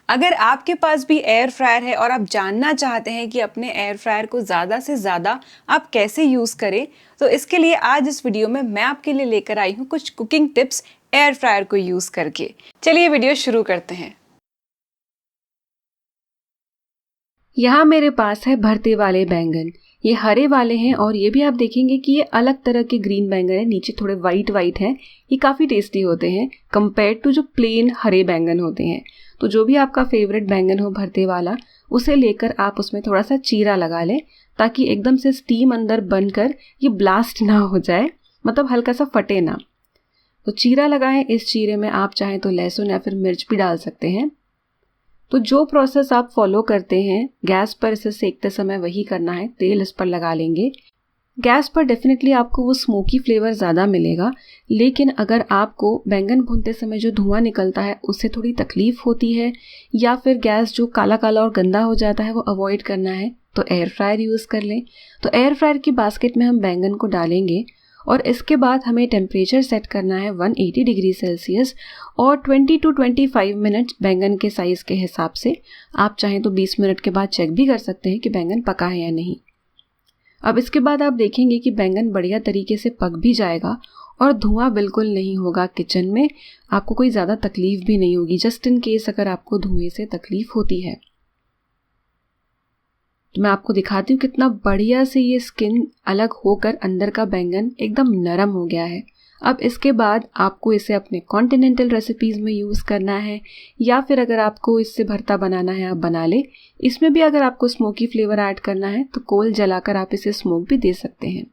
अगर आपके पास भी एयर फ्रायर है और आप जानना चाहते हैं कि अपने एयर फ्रायर को ज़्यादा से ज़्यादा आप कैसे यूज़ करें, तो इसके लिए आज इस वीडियो में मैं आपके लिए लेकर आई हूँ कुछ कुकिंग टिप्स एयर फ्रायर को यूज़ करके। चलिए वीडियो शुरू करते हैं। यहाँ मेरे पास है भरते वाले बैंगन। ये हरे वाले हैं और ये भी आप देखेंगे कि ये अलग तरह के ग्रीन बैंगन है, नीचे थोड़े वाइट वाइट हैं। ये काफ़ी टेस्टी होते हैं कंपेयर टू जो प्लेन हरे बैंगन होते हैं। तो जो भी आपका फेवरेट बैंगन हो भरते वाला, उसे लेकर आप उसमें थोड़ा सा चीरा लगा लें ताकि एकदम से स्टीम अंदर बनकर ये ब्लास्ट ना हो जाए, मतलब हल्का सा फटे ना। तो चीरा लगाएं। इस चीरे में आप चाहें तो लहसुन या फिर मिर्च भी डाल सकते हैं। तो जो प्रोसेस आप फॉलो करते हैं गैस पर इसे सेकते समय वही करना है। तेल इस पर लगा लेंगे। गैस पर डेफिनेटली आपको वो स्मोकी फ्लेवर ज़्यादा मिलेगा, लेकिन अगर आपको बैंगन भूनते समय जो धुआं निकलता है उससे थोड़ी तकलीफ होती है या फिर गैस जो काला काला और गंदा हो जाता है वो अवॉइड करना है, तो एयर फ्रायर यूज़ कर लें। तो एयर फ्रायर की बास्केट में हम बैंगन को डालेंगे और इसके बाद हमें टेम्परेचर सेट करना है 180 डिग्री सेल्सियस और 20 to 25 मिनट बैंगन के साइज़ के हिसाब से। आप चाहें तो 20 मिनट के बाद चेक भी कर सकते हैं कि बैंगन पका है या नहीं। अब इसके बाद आप देखेंगे कि बैंगन बढ़िया तरीके से पक भी जाएगा और धुआं बिल्कुल नहीं होगा किचन में। आपको कोई ज़्यादा तकलीफ भी नहीं होगी, जस्ट इन केस अगर आपको धुएं से तकलीफ होती है। तो मैं आपको दिखाती हूँ कितना बढ़िया से ये स्किन अलग होकर अंदर का बैंगन एकदम नरम हो गया है। अब इसके बाद आपको इसे अपने कॉन्टिनेंटल रेसिपीज़ में यूज़ करना है या फिर अगर आपको इससे भरता बनाना है आप बना ले। इसमें भी अगर आपको स्मोकी फ्लेवर ऐड करना है तो कोल जलाकर आप इसे स्मोक भी दे सकते हैं।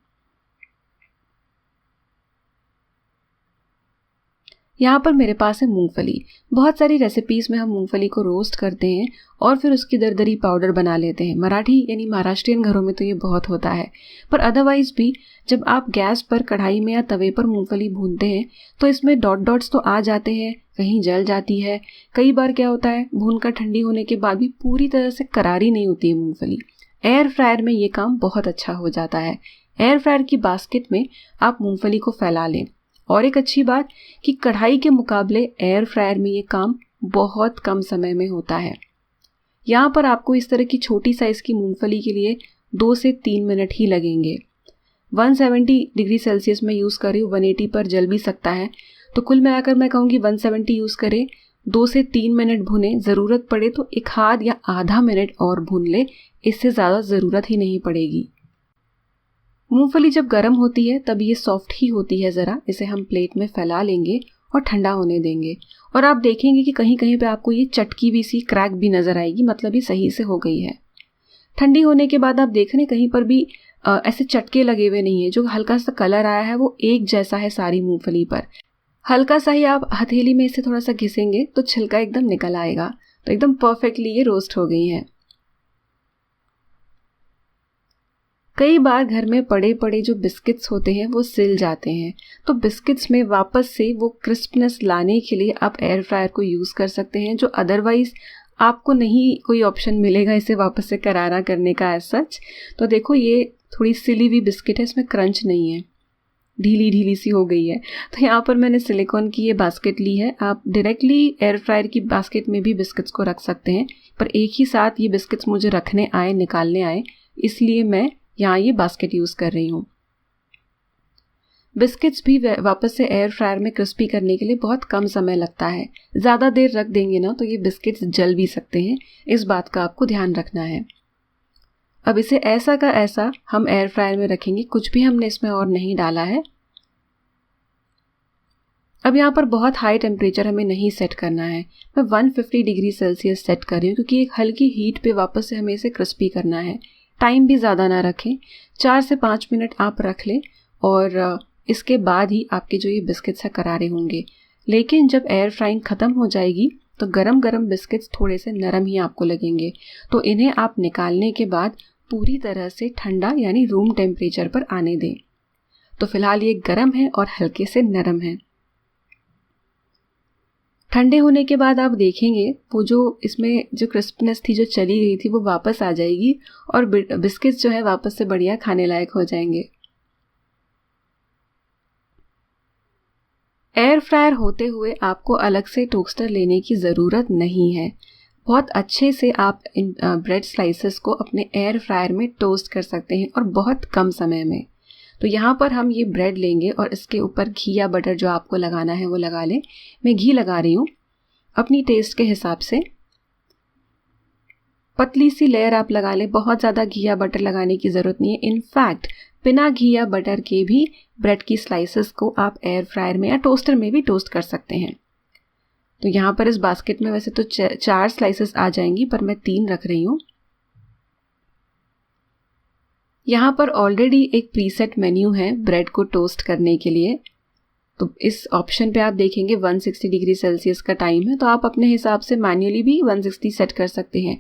यहाँ पर मेरे पास है मूंगफली। बहुत सारी रेसिपीज़ में हम मूंगफली को रोस्ट करते हैं और फिर उसकी दरदरी पाउडर बना लेते हैं। मराठी यानी महाराष्ट्रियन घरों में तो ये बहुत होता है, पर अदरवाइज़ भी जब आप गैस पर कढ़ाई में या तवे पर मूंगफली भूनते हैं तो इसमें डॉट्स तो आ जाते हैं, कहीं जल जाती है। कई बार क्या होता है, भूनकर ठंडी होने के बाद भी पूरी तरह से करारी नहीं होती है मूंगफली। एयर फ्रायर में ये काम बहुत अच्छा हो जाता है। एयर फ्रायर की बास्केट में आप मूंगफली को फैला लें। और एक अच्छी बात कि कढ़ाई के मुकाबले एयर फ्रायर में ये काम बहुत कम समय में होता है। यहाँ पर आपको इस तरह की छोटी साइज़ की मूंगफली के लिए 2 से 3 मिनट ही लगेंगे। 170 डिग्री सेल्सियस में यूज़ कर रही हूँ, 180 पर जल भी सकता है। तो कुल मिलाकर मैं कहूँगी 170 यूज़ करें, 2 से 3 मिनट भुने, ज़रूरत पड़े तो एक आध या आधा मिनट और भून ले, इससे ज़्यादा ज़रूरत ही नहीं पड़ेगी। मूंगफली जब गर्म होती है तब ये सॉफ्ट ही होती है ज़रा। इसे हम प्लेट में फैला लेंगे और ठंडा होने देंगे और आप देखेंगे कि कहीं कहीं पे आपको ये चटकी भी सी क्रैक भी नज़र आएगी, मतलब ये सही से हो गई है। ठंडी होने के बाद आप देख रहे हैं कहीं पर भी ऐसे चटके लगे हुए नहीं है। जो हल्का सा कलर आया है वो एक जैसा है सारी मूंगफली पर। हल्का सा ही आप हथेली में इसे थोड़ा सा घिसेंगे तो छिलका एकदम निकल आएगा। तो एकदम परफेक्टली ये रोस्ट हो गई हैं। कई बार घर में पड़े पड़े जो बिस्किट्स होते हैं वो सिल जाते हैं, तो बिस्किट्स में वापस से वो क्रिस्पनेस लाने के लिए आप एयर फ्रायर को यूज़ कर सकते हैं, जो अदरवाइज़ आपको नहीं कोई ऑप्शन मिलेगा इसे वापस से करारा करने का एज सच। तो देखो ये थोड़ी सिली हुई बिस्किट है, इसमें क्रंच नहीं है, ढीली ढीली सी हो गई है। तो यहाँ पर मैंने सिलिकॉन की ये बास्केट ली है। आप डायरेक्टली एयर फ्रायर की बास्केट में भी बिस्किट्स को रख सकते हैं, पर एक ही साथ ये बिस्किट्स मुझे रखने आए, निकालने आए, इसलिए मैं यहाँ ये बास्केट यूज़ कर रही हूँ। बिस्किट्स भी वापस से एयर फ्रायर में क्रिस्पी करने के लिए बहुत कम समय लगता है। ज़्यादा देर रख देंगे ना तो ये बिस्किट्स जल भी सकते हैं, इस बात का आपको ध्यान रखना है। अब इसे ऐसा का ऐसा हम एयर फ्रायर में रखेंगे, कुछ भी हमने इसमें और नहीं डाला है। अब यहाँ पर बहुत हाई टेम्परेचर हमें नहीं सेट करना है। मैं 150 डिग्री सेल्सियस सेट कर रही हूँ क्योंकि एक हल्की हीट पे वापस से हमें इसे क्रिस्पी करना है। टाइम भी ज़्यादा ना रखें, 4 से 5 मिनट आप रख लें और इसके बाद ही आपके जो ये बिस्किट्स हैं करारे होंगे। लेकिन जब एयर फ्राइंग ख़त्म हो जाएगी तो गरम गरम बिस्किट्स थोड़े से नरम ही आपको लगेंगे, तो इन्हें आप निकालने के बाद पूरी तरह से ठंडा यानी रूम टेम्परेचर पर आने दें। तो फिलहाल ये गर्म है और हल्के से नरम है। ठंडे होने के बाद आप देखेंगे वो जो इसमें जो क्रिस्पनेस थी जो चली गई थी वो वापस आ जाएगी और बिस्किट्स जो है वापस से बढ़िया खाने लायक हो जाएंगे। एयर फ्रायर होते हुए आपको अलग से टोस्टर लेने की ज़रूरत नहीं है। बहुत अच्छे से आप इन ब्रेड स्लाइसेस को अपने एयर फ्रायर में टोस्ट कर सकते हैं और बहुत कम समय में। तो यहाँ पर हम ये ब्रेड लेंगे और इसके ऊपर घी या बटर जो आपको लगाना है वो लगा लें। मैं घी लगा रही हूँ अपनी टेस्ट के हिसाब से। पतली सी लेयर आप लगा लें, बहुत ज़्यादा घी या बटर लगाने की ज़रूरत नहीं है। इनफैक्ट बिना घी या बटर के भी ब्रेड की स्लाइसेस को आप एयर फ्रायर में या टोस्टर में भी टोस्ट कर सकते हैं। तो यहाँ पर इस बास्केट में वैसे तो 4 स्लाइसेस आ जाएंगी, पर मैं 3 रख रही हूँ। यहाँ पर ऑलरेडी एक प्रीसेट मेन्यू है ब्रेड को टोस्ट करने के लिए। तो इस ऑप्शन पे आप देखेंगे 160 डिग्री सेल्सियस का टाइम है, तो आप अपने हिसाब से मैन्युअली भी 160 सेट कर सकते हैं।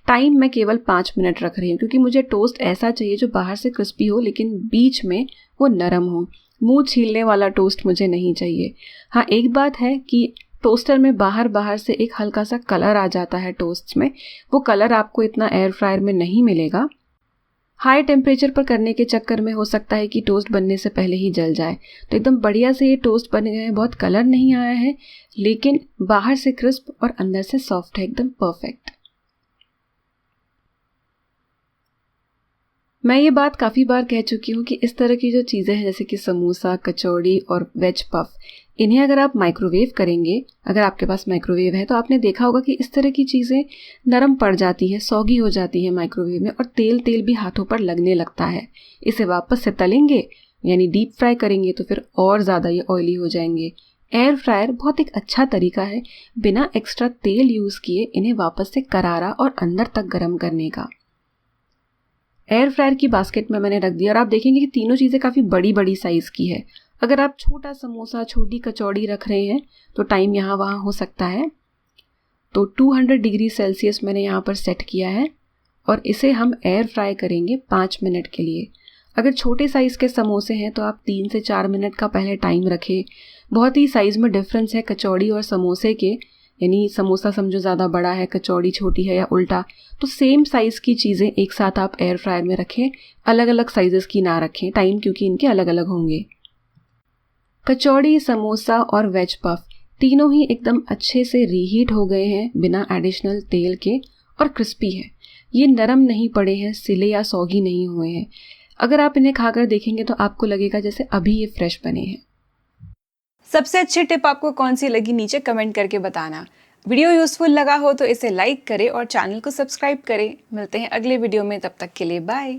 टाइम मैं केवल 5 मिनट रख रही हूँ, क्योंकि मुझे टोस्ट ऐसा चाहिए जो बाहर से क्रिस्पी हो लेकिन बीच में वो नरम हो। मुंह छीलने वाला टोस्ट मुझे नहीं चाहिए। हाँ, एक बात है कि टोस्टर में बाहर से एक हल्का सा कलर आ जाता है टोस्ट में, वो कलर आपको इतना एयर फ्रायर में नहीं मिलेगा। हाई टेम्परेचर पर करने के चक्कर में हो सकता है कि टोस्ट बनने से पहले ही जल जाए। तो एकदम बढ़िया से ये टोस्ट बन गए हैं, बहुत कलर नहीं आया है लेकिन बाहर से क्रिस्प और अंदर से सॉफ्ट है, एकदम परफेक्ट। मैं ये बात काफ़ी बार कह चुकी हूँ कि इस तरह की जो चीज़ें हैं जैसे कि समोसा, कचौड़ी और वेज पफ, इन्हें अगर आप माइक्रोवेव करेंगे, अगर आपके पास माइक्रोवेव है, तो आपने देखा होगा कि इस तरह की चीज़ें नरम पड़ जाती हैं, सौगी हो जाती हैं माइक्रोवेव में, और तेल भी हाथों पर लगने लगता है। इसे वापस से तलेंगे यानी डीप फ्राई करेंगे तो फिर और ज़्यादा ये ऑयली हो जाएंगे। एयर फ्रायर बहुत एक अच्छा तरीका है बिना एक्स्ट्रा तेल यूज़ किए इन्हें वापस से करारा और अंदर तक गर्म करने का। एयर फ्रायर की बास्केट में मैंने रख दिया और आप देखेंगे कि तीनों चीज़ें काफ़ी बड़ी बड़ी साइज़ की है। अगर आप छोटा समोसा, छोटी कचौड़ी रख रहे हैं तो टाइम यहाँ वहाँ हो सकता है। तो 200 डिग्री सेल्सियस मैंने यहाँ पर सेट किया है और इसे हम एयर फ्राई करेंगे 5 मिनट के लिए। अगर छोटे साइज़ के समोसे हैं तो आप 3 से 4 मिनट का पहले टाइम रखें। बहुत ही साइज़ में डिफरेंस है कचौड़ी और समोसे के, यानी समोसा समझो ज़्यादा बड़ा है, कचौड़ी छोटी है या उल्टा। तो सेम साइज़ की चीज़ें एक साथ आप एयर फ्रायर में रखें, अलग अलग साइज़ेस की ना रखें टाइम, क्योंकि इनके अलग अलग होंगे। कचौड़ी, समोसा और वेज पफ तीनों ही एकदम अच्छे से रीहीट हो गए हैं बिना एडिशनल तेल के और क्रिस्पी है। ये नरम नहीं पड़े हैं, सिले या सौगी नहीं हुए हैं। अगर आप इन्हें खाकर देखेंगे तो आपको लगेगा जैसे अभी ये फ्रेश बने हैं। सबसे अच्छी टिप आपको कौन सी लगी नीचे कमेंट करके बताना। वीडियो यूजफुल लगा हो तो इसे लाइक करें और चैनल को सब्सक्राइब करें। मिलते हैं अगले वीडियो में, तब तक के लिए बाय।